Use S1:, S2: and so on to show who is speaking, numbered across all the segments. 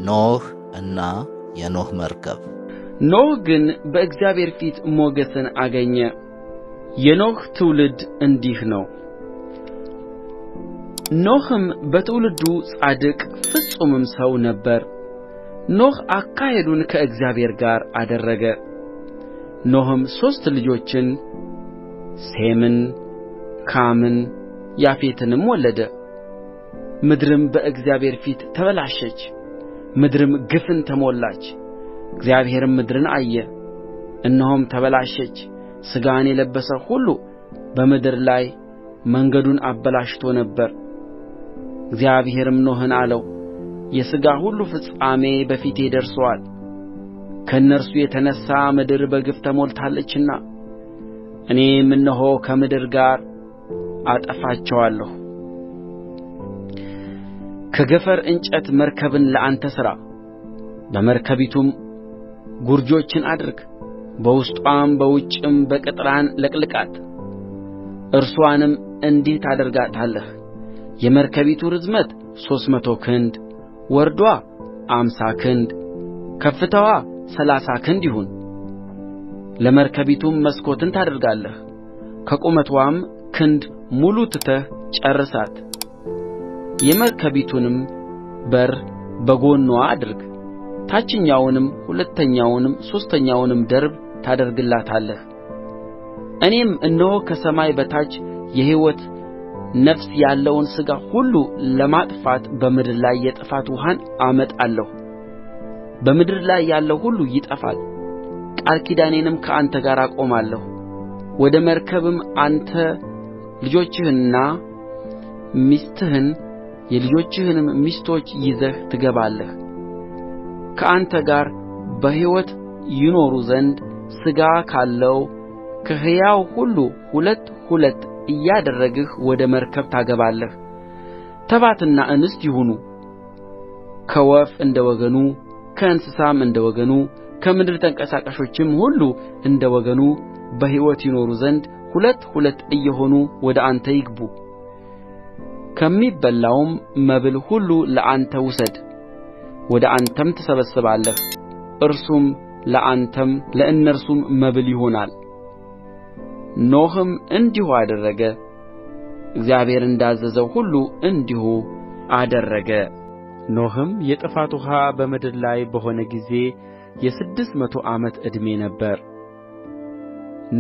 S1: ኖኅ እና የኖኅ መርከብ።
S2: ኖኅ ግን በእግዚአብሔር ፊት ሞገስን አገኘ። የኖኅ ትውልድ እንዲህ ነው። ኖኅም በትውልዱ ጻድቅ ፍጹምም ሰው ነበረ። ኖኅ አካሄዱን ከእግዚአብሔር ጋር አደረገ። ኖኅም 3 ልጆችን ሴምን፣ ካምን፣ ያፌትንም ወለደ። ምድርም በእግዚአብሔር ፊት ተበላሸች፣ ምድርም ግፍን ተሞላች። እግዚአብሔርም ምድርን አየ፣ እነሆም ተበላሸች፣ ሥጋን የለበሰ ሁሉ በምድር ላይ መንገዱን አበላሽቶ ነበር። እግዚአብሔርም ኖኅን አለው፣ የሥጋ ሁሉ ፍጻሜ በፊቴ ደርሶአል፣ ከእነርሱ የተነሣ ምድር በግፍ ተሞልታለችና እኔም እነሆ ከምድር ጋር አጠፋቸዋለሁ። ከገፈር እንጨት መርከብን ለአንተ ሥራ፣ በመርከቢቱም ጉርጆችን አድርግ፣ በውስጥዋም በውጭም በቅጥራን ለቅልቃት። እርስዋንም እንዲህ ታደርጋታለህ: የመርከቢቱ ርዝመት 300 ክንድ፣ ወርድዋ 50 ክንድ፣ ከፍታዋ 30 ክንድ ይሁን። ለመርከቢቱም መስኮትን ታደርጋለህ፣ ከቁመትዋም ክንድ ሙሉ ትተህ ጨርሳት። የመርከቢቱንም በር በጎንዋ አድርግ። ታችኛውንም ሁለተኛውንም ሦስተኛውንም ደርብ ታደርግላታለህ። እኔም እነሆ ከሰማይ በታች የሕይወት ነፍስ ያለውን ሥጋ ሁሉ ለማጥፋት በምድር ላይ የጥፋት ውኃን አመጣለሁ። በምድር ላይ ያለው ሁሉ ይጠፋል። ቃል ኪዳኔንም ከአንተ ጋር አቆማለሁ። ወደ መርከብም አንተ ልጆችህንና ሚስትህን የልጆችህንም ሚስቶች ይዘህ ትገባለህ። ከአንተ ጋር በሕይወት ይኖሩ ዘንድ ሥጋ ካለው ከሕያው ሁሉ ሁለት ሁለት እያደረግህ ወደ መርከብ ታገባለህ። ተባትና እንስት ይሁኑ፣ ከወፍ እንደ ወገኑ፣ ከእንስሳም እንደ ወገኑ፣ ከምድር ተንቀሳቃሾችም ሁሉ እንደ ወገኑ በሕይወት ይኖሩ ዘንድ ሁለት ሁለት እየሆኑ ወደ አንተ ይግቡ። ከሚበላውም መብል ሁሉ ለአንተ ውሰድ፣ ወደ አንተም ትሰበስባለህ፣ እርሱም ለአንተም ለእነርሱም መብል ይሆናል። ኖኅም እንዲሁ አደረገ፣ እግዚአብሔር እንዳዘዘው ሁሉ እንዲሁ አደረገ። ኖኅም የጥፋት ውኃ በምድር ላይ በሆነ ጊዜ የ600 ዓመት ዕድሜ ነበረ።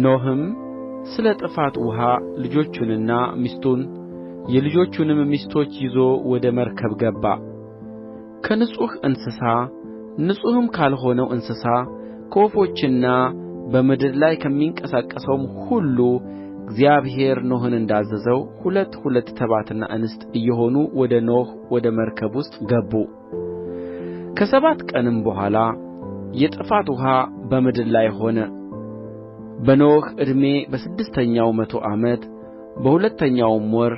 S2: ኖኅም ስለ ጥፋት ውኃ ልጆቹንና ሚስቱን የልጆቹንም ሚስቶች ይዞ ወደ መርከብ ገባ። ከንጹሕ እንስሳ ንጹሕም ካልሆነው እንስሳ ከወፎችና በምድር ላይ ከሚንቀሳቀሰውም ሁሉ እግዚአብሔር ኖኅን እንዳዘዘው ሁለት ሁለት ተባትና እንስት እየሆኑ ወደ ኖኅ ወደ መርከብ ውስጥ ገቡ። ከ7 ቀንም በኋላ የጥፋት ውኃ በምድር ላይ ሆነ። በኖኅ ዕድሜ በ6ኛው መቶ ዓመት በሁለተኛው ወር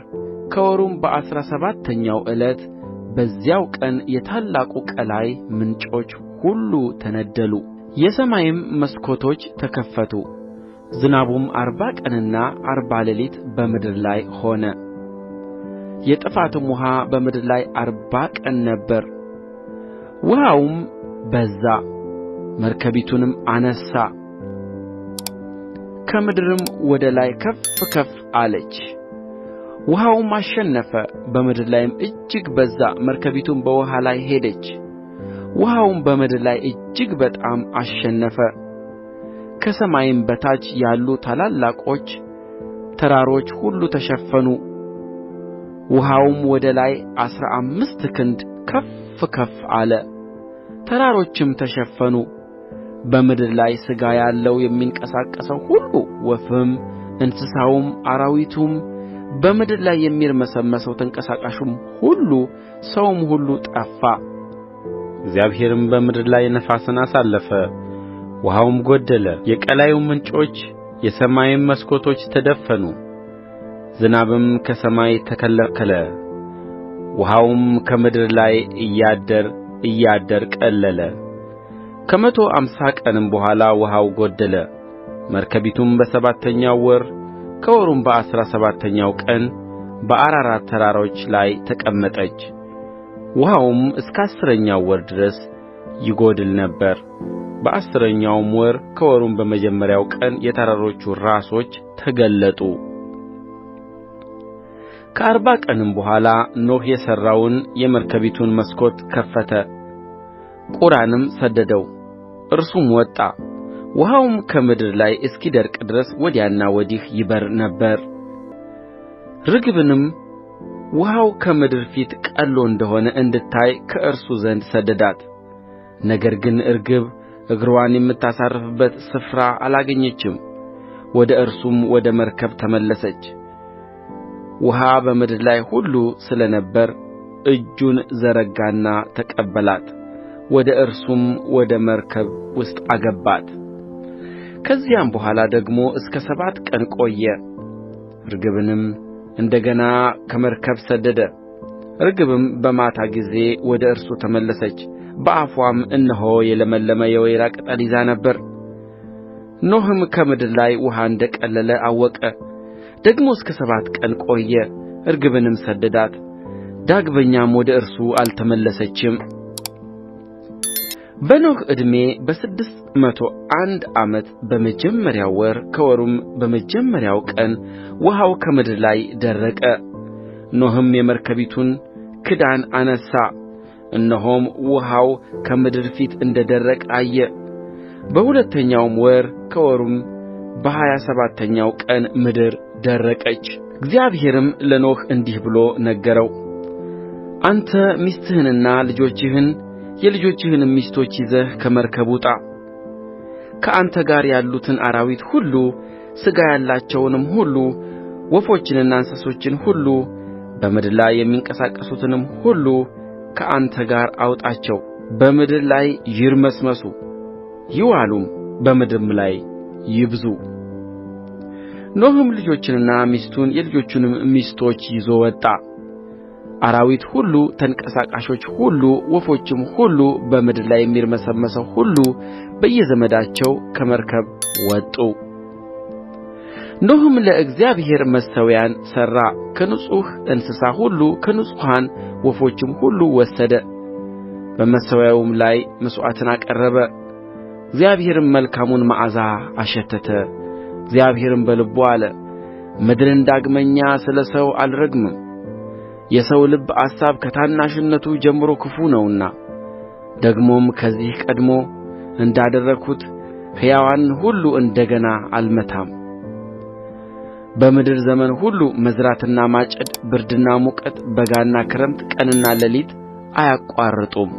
S2: ከወሩም በ17ኛው ዕለት በዚያው ቀን የታላቁ ቀላይ ምንጮች ሁሉ ተነደሉ፣ የሰማይም መስኮቶች ተከፈቱ። ዝናቡም 40 ቀንና 40 ሌሊት በምድር ላይ ሆነ። የጥፋትም ውኃ በምድር ላይ 40 ቀን ነበረ። ውኃውም በዛ፣ መርከቢቱንም አነሣ፣ ከምድርም ወደ ላይ ከፍ ከፍ አለች። ውኃውም አሸነፈ፣ በምድር ላይም እጅግ በዛ፣ መርከቢቱም በውኃ ላይ ሄደች። ውኃውም በምድር ላይ እጅግ በጣም አሸነፈ። ከሰማይም በታች ያሉ ታላላቆች ተራሮች ሁሉ ተሸፈኑ። ውኃውም ወደ ላይ 15 ክንድ ከፍ ከፍ አለ፣ ተራሮችም ተሸፈኑ። በምድር ላይ ሥጋ ያለው የሚንቀሳቀሰው ሁሉ ወፍም፣ እንስሳውም፣ አራዊቱም፣ በምድር ላይ የሚርመሰመሰው ተንቀሳቃሹም ሁሉ ሰውም ሁሉ ጠፋ። እግዚአብሔርም በምድር ላይ ነፋስን አሳለፈ፣ ውኃውም ጎደለ፣ የቀላዩም ምንጮች የሰማይም መስኮቶች ተደፈኑ። ዝናብም ከሰማይ ተከለከለ፣ ውኃውም ከምድር ላይ እያደር ቀለለ። ከ150 ቀንም በኋላ ውኃው ጎደለ። መርከቢቱም በሰባተኛው ወር ከወሩም በ17ኛው ቀን በአራራት ተራሮች ላይ ተቀመጠች። ውኃውም እስከ 10ኛው ወር ድረስ ይጎድል ነበር። በ10ኛውም ወር ከወሩም በመጀመሪያው ቀን የተራሮቹ ራሶች ተገለጡ። ከ40 ቀንም በኋላ ኖኅ የሠራውን የመርከቢቱን መስኮት ከፈተ፣ ቁራንም ሰደደው፣ እርሱም ወጣ። ውኃውም ከምድር ላይ እስኪደርቅ ድረስ ወዲያና ወዲህ ይበር ነበር። ርግብንም ውኃው ከምድር ፊት ቀልሎ እንደሆነ እንድታይ ከእርሱ ዘንድ ሰደዳት። ነገር ግን ርግብ እግርዋን የምታሳርፍበት ስፍራ አላገኘችም። ወደ እርሱም ወደ መርከብ ተመለሰች። ውኃ በምድር ላይ ሁሉ ስለ ነበረ እጁን ዘረጋና ተቀበላት፣ ወደ እርሱም ወደ መርከብ ውስጥ አገባት። ከዚያም በኋላ ደግሞ እስከ 7 ቀን ቆየ። ርግብንም እንደ ገና ከመርከብ ሰደደ። ርግብም በማታ ጊዜ ወደ እርሱ ተመለሰች፣ በአፍዋም እነሆ የለመለመ የወይራ ቅጠል ይዛ ነበር። ኖኅም ከምድር ላይ ውኃ እንደ ቀለለ አወቀ። ደግሞ እስከ 7 ቀን ቆየ፣ ርግብንም ሰደዳት፣ ዳግመኛም ወደ እርሱ አልተመለሰችም። በኖኅ ዕድሜ በ601 ዓመት በመጀመሪያው ወር ከወሩም በመጀመሪያው ቀን ውኃው ከምድር ላይ ደረቀ። ኖኅም የመርከቢቱን ክዳን አነሣ፣ እነሆም ውኃው ከምድር ፊት እንደ ደረቀ አየ። በሁለተኛውም ወር ከወሩም በ27ኛው ቀን ምድር ደረቀች። እግዚአብሔርም ለኖኅ እንዲህ ብሎ ነገረው፣ አንተ ሚስትህንና ልጆችህን የልጆችህንም ሚስቶች ይዘህ ከመርከብ ውጣ። ከአንተ ጋር ያሉትን አራዊት ሁሉ፣ ሥጋ ያላቸውንም ሁሉ፣ ወፎችንና እንስሶችን ሁሉ፣ በምድር ላይ የሚንቀሳቀሱትንም ሁሉ ከአንተ ጋር አውጣቸው። በምድር ላይ ይርመስመሱ ይዋሉም፣ በምድርም ላይ ይብዙ። ኖኅም ልጆቹንና ሚስቱን የልጆቹንም ሚስቶች ይዞ ወጣ። አራዊት ሁሉ፣ ተንቀሳቃሾች ሁሉ፣ ወፎችም ሁሉ፣ በምድር ላይ የሚርመሰመሰው ሁሉ በየዘመዳቸው ከመርከብ ወጡ። ኖኅም ለእግዚአብሔር መሠዊያን ሠራ፣ ከንጹሕ እንስሳ ሁሉ ከንጹሐን ወፎችም ሁሉ ወሰደ። በመሠዊያውም ላይ መሥዋዕትን አቀረበ። እግዚአብሔርም መልካሙን መዓዛ አሸተተ። እግዚአብሔርም በልቡ አለ፣ ምድርን ዳግመኛ ስለ ሰው አልረግምም፣ የሰው ልብ አሳብ ከታናሽነቱ ጀምሮ ክፉ ነውና፣ ደግሞም ከዚህ ቀድሞ እንዳደረግሁት ሕያዋንን ሁሉ እንደ ገና አልመታም። በምድር ዘመን ሁሉ መዝራትና ማጨድ፣ ብርድና ሙቀት፣ በጋና ክረምት፣ ቀንና ሌሊት አያቋርጡም።